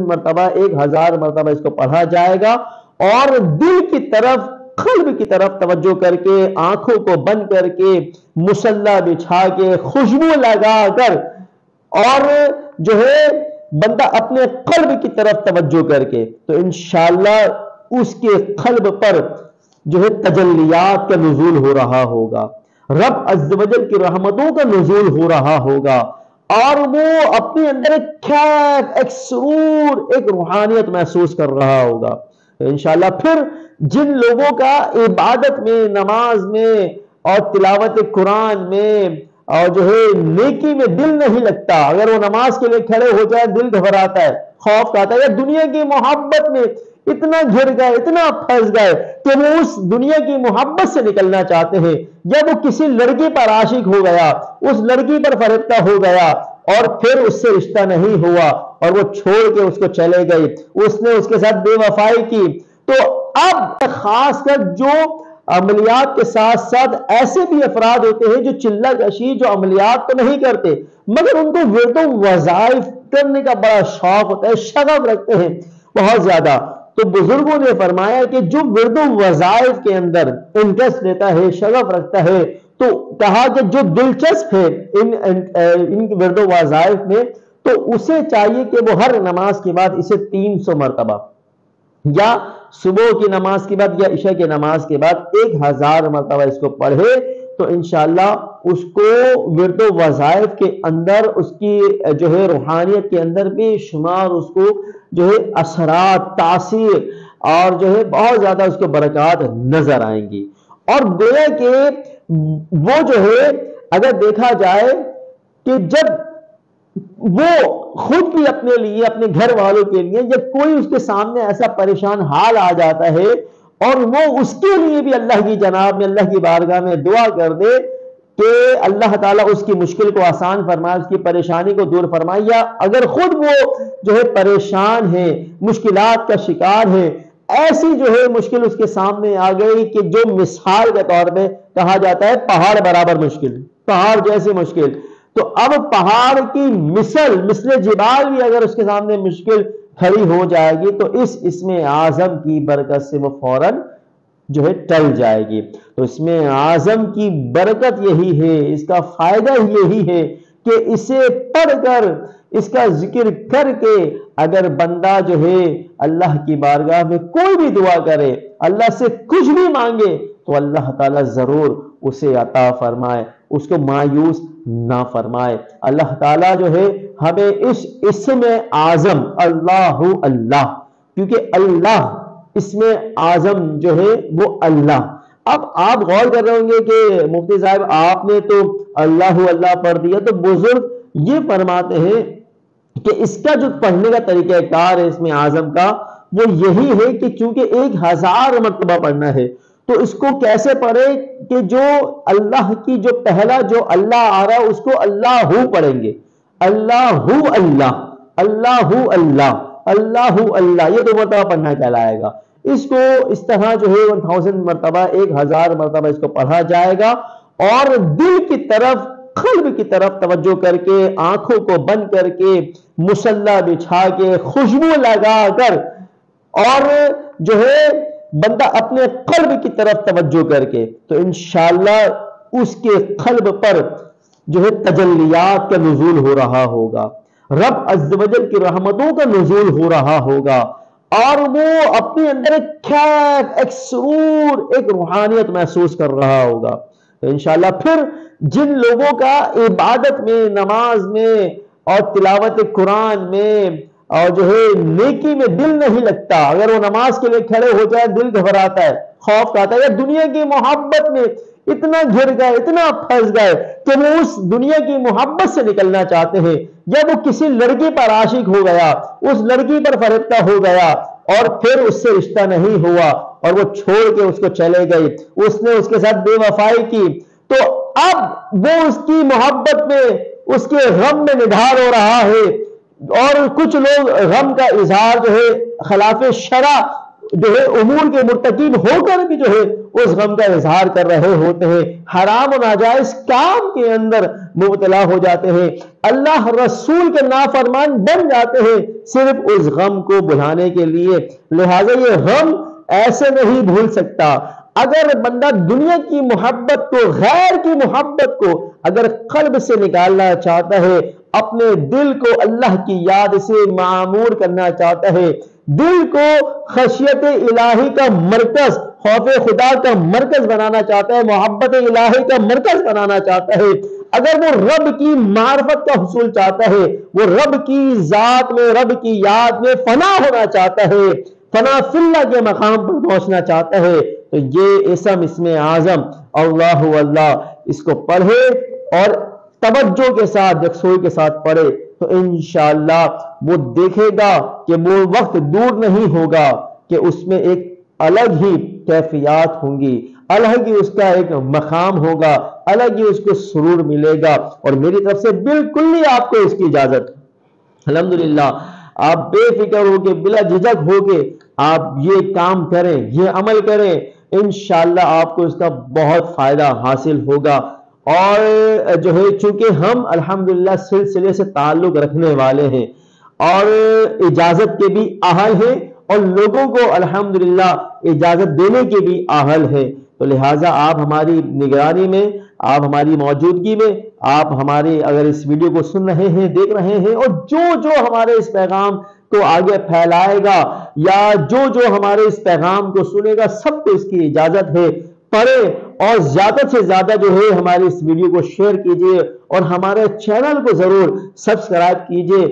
مرتبہ 1000 مرتبہ اس کو پڑھا جائے گا، اور دل کی طرف، قلب کی طرف توجہ کر کے، آنکھوں کو بند کر کے، مصلی بچھا کے، خوشبو لگا کر، اور جو ہے بندہ اپنے قلب کی طرف توجہ کر کے، تو انشاءاللہ اس کے قلب پر جو ہے تجلیات کا نزول ہو رہا ہوگا، رب عز و جل کی رحمتوں کا نزول ہو رہا ہوگا، اور وہ اپنے اندر ایک کیف، ایک سرور، ایک روحانیت محسوس کر رہا ہوگا انشاءاللہ۔ پھر جن لوگوں کا عبادت میں، نماز میں اور تلاوت قرآن میں اور جو ہے نیکی میں دل نہیں لگتا، اگر وہ نماز کے لیے کھڑے ہو جائے دل گھبراتا ہے، خوف کھاتا ہے، یا دنیا کی محبت میں اتنا گر گئے، اتنا پھنس گئے کہ وہ اس دنیا کی محبت سے نکلنا چاہتے ہیں، یا وہ کسی لڑکی پر عاشق ہو گیا، اس لڑکی پر فرشتہ ہو گیا، اور پھر اس سے رشتہ نہیں ہوا اور وہ چھوڑ کے اس کو چلے گئی، اس نے اس کے ساتھ بے وفائی کی، تو اب خاص کر جو عملیات کے ساتھ ساتھ ایسے بھی افراد ہوتے ہیں جو چلہ کشی، جو عملیات تو نہیں کرتے مگر ان کو ورد و وظائف کرنے کا بڑا شوق ہوتا ہے، شغف رکھتے ہیں بہت زیادہ، تو بزرگوں نے فرمایا کہ جو ورد و وظائف کے اندر انٹرسٹ لیتا ہے، شغف رکھتا ہے، تو کہا کہ جو دلچسپ ہے ان ورد و وظائف میں، تو اسے چاہیے کہ وہ ہر نماز کے بعد اسے 300 مرتبہ، یا صبح کی نماز کے بعد یا عشاء کی نماز کے بعد 1000 مرتبہ اس کو پڑھے، تو انشاءاللہ اس کو ورد و وظائف کے اندر، اس کی جو ہے روحانیت کے اندر بے شمار اس کو جو ہے اثرات، تاثیر اور جو ہے بہت زیادہ اس کو برکات نظر آئیں گی۔ اور گویا کہ وہ جو ہے اگر دیکھا جائے کہ جب وہ خود بھی اپنے لیے، اپنے گھر والوں کے لیے، جب کوئی اس کے سامنے ایسا پریشان حال آ جاتا ہے اور وہ اس کے لیے بھی اللہ کی جناب میں، اللہ کی بارگاہ میں دعا کر دے کہ اللہ تعالیٰ اس کی مشکل کو آسان فرمائے، اس کی پریشانی کو دور فرمائے، یا اگر خود وہ جو ہے پریشان ہے، مشکلات کا شکار ہے، ایسی جو ہے مشکل اس کے سامنے آ گئی کہ جو مثال کے طور پہ کہا جاتا ہے پہاڑ برابر مشکل، پہاڑ جیسی مشکل، تو اب پہاڑ کی مثل جبال بھی اگر اس کے سامنے مشکل کھڑی ہو جائے گی تو اس اسم اعظم کی برکت سے وہ فوراً جو ہے ٹل جائے گی۔ تو اسم اعظم کی برکت یہی ہے، اس کا فائدہ یہی ہے کہ اسے پڑھ کر، اس کا ذکر کر کے اگر بندہ جو ہے اللہ کی بارگاہ میں کوئی بھی دعا کرے، اللہ سے کچھ بھی مانگے، تو اللہ تعالیٰ ضرور اسے عطا فرمائے، اس کو مایوس نہ فرمائے۔ اللہ تعالیٰ جو ہے ہمیں اس اسم اعظم اللہ، کیونکہ اللہ اسم اعظم جو ہے وہ اللہ۔ اب آپ غور کر رہے ہوں گے کہ مفتی صاحب آپ نے تو اللہ پڑھ دیا، تو بزرگ یہ فرماتے ہیں کہ اس کا جو پڑھنے کا طریقہ کار ہے اسم اعظم کا، وہ یہی ہے کہ چونکہ 1000 مرتبہ پڑھنا ہے، تو اس کو کیسے پڑھے کہ جو اللہ کی جو پہلا جو اللہ آ رہا ہے اس کو اللہ پڑھیں گے، اللہ اللہ اللہ اللہ اللہ اللہ، یہ 2 مرتبہ پڑھنا کہلائے گا۔ اس کو اس طرح جو ہے 1000 مرتبہ، 1000 مرتبہ اس کو پڑھا جائے گا، اور دل کی طرف، قلب کی طرف توجہ کر کے، آنکھوں کو بند کر کے، مصلی بچھا کے، خوشبو لگا کر، اور جو ہے بندہ اپنے قلب کی طرف توجہ کر کے، تو انشاءاللہ اس کے قلب پر جو ہے تجلیات کا نزول ہو رہا ہوگا، رب عز و جل کی رحمتوں کا نزول ہو رہا ہوگا، اور وہ اپنے اندر ایک کیف، ایک سرور، ایک روحانیت محسوس کر رہا ہوگا تو انشاءاللہ۔ پھر جن لوگوں کا عبادت میں، نماز میں اور تلاوت قرآن میں اور جو ہے نیکی میں دل نہیں لگتا، اگر وہ نماز کے لیے کھڑے ہو جائے دل گھبراتا ہے، خوف کھاتا ہے، یا دنیا کی محبت میں اتنا گر گئے، اتنا پھنس گئے کہ وہ اس دنیا کی محبت سے نکلنا چاہتے ہیں، یا وہ کسی لڑکی پر عاشق ہو گیا، اس لڑکی پر فرشتہ ہو گیا، اور پھر اس سے رشتہ نہیں ہوا اور وہ چھوڑ کے اس کو چلے گئی، اس نے اس کے ساتھ بے وفائی کی، تو اب وہ اس کی محبت میں، اس کے غم میں نڈھال ہو رہا ہے، اور کچھ لوگ غم کا اظہار جو ہے خلاف شرع جو ہے امور کے مرتکب ہو کر بھی جو ہے اس غم کا اظہار کر رہے ہوتے ہیں، حرام و ناجائز کام کے اندر مبتلا ہو جاتے ہیں، اللہ رسول کے نافرمان بن جاتے ہیں صرف اس غم کو بھلانے کے لیے۔ لہٰذا یہ غم ایسے نہیں بھول سکتا۔ اگر بندہ دنیا کی محبت کو، غیر کی محبت کو اگر قلب سے نکالنا چاہتا ہے، اپنے دل کو اللہ کی یاد سے معمور کرنا چاہتا ہے، دل کو خشیت الہی کا مرکز، خوف خدا کا مرکز بنانا چاہتا ہے، محبت الہی کا مرکز بنانا چاہتا ہے، اگر وہ رب کی معرفت کا حصول چاہتا ہے، وہ رب کی ذات میں، رب کی یاد میں فنا ہونا چاہتا ہے، فنا فی اللہ کے مقام پر پہنچنا چاہتا ہے، تو یہ اسم اعظم اللہ اللہ اس کو پڑھے اور توجہ کے ساتھ، یکسوئی کے ساتھ پڑھے، تو انشاءاللہ وہ دیکھے گا کہ وہ وقت دور نہیں ہوگا کہ اس میں ایک الگ ہی کیفیات ہوں گی، الگ ہی اس کا ایک مقام ہوگا، الگ ہی اس کو سرور ملے گا۔ اور میری طرف سے بالکل ہی آپ کو اس کی اجازت ہے۔ الحمدللہ آپ بے فکر ہو کے، بلا جھجک ہو کے آپ یہ کام کریں، یہ عمل کریں، انشاءاللہ آپ کو اس کا بہت فائدہ حاصل ہوگا۔ اور جو ہے چونکہ ہم الحمدللہ سلسلے سے تعلق رکھنے والے ہیں اور اجازت کے بھی اہل ہیں اور لوگوں کو الحمدللہ اجازت دینے کے بھی اہل ہیں، تو لہٰذا آپ ہماری نگرانی میں، آپ ہماری موجودگی میں، آپ ہماری اگر اس ویڈیو کو سن رہے ہیں، دیکھ رہے ہیں، اور جو ہمارے اس پیغام کو آگے پھیلائے گا یا جو ہمارے اس پیغام کو سنے گا، سب کو اس کی اجازت ہے، پڑھے اور زیادہ سے زیادہ جو ہے ہماری اس ویڈیو کو شیئر کیجئے اور ہمارے چینل کو ضرور سبسکرائب کیجئے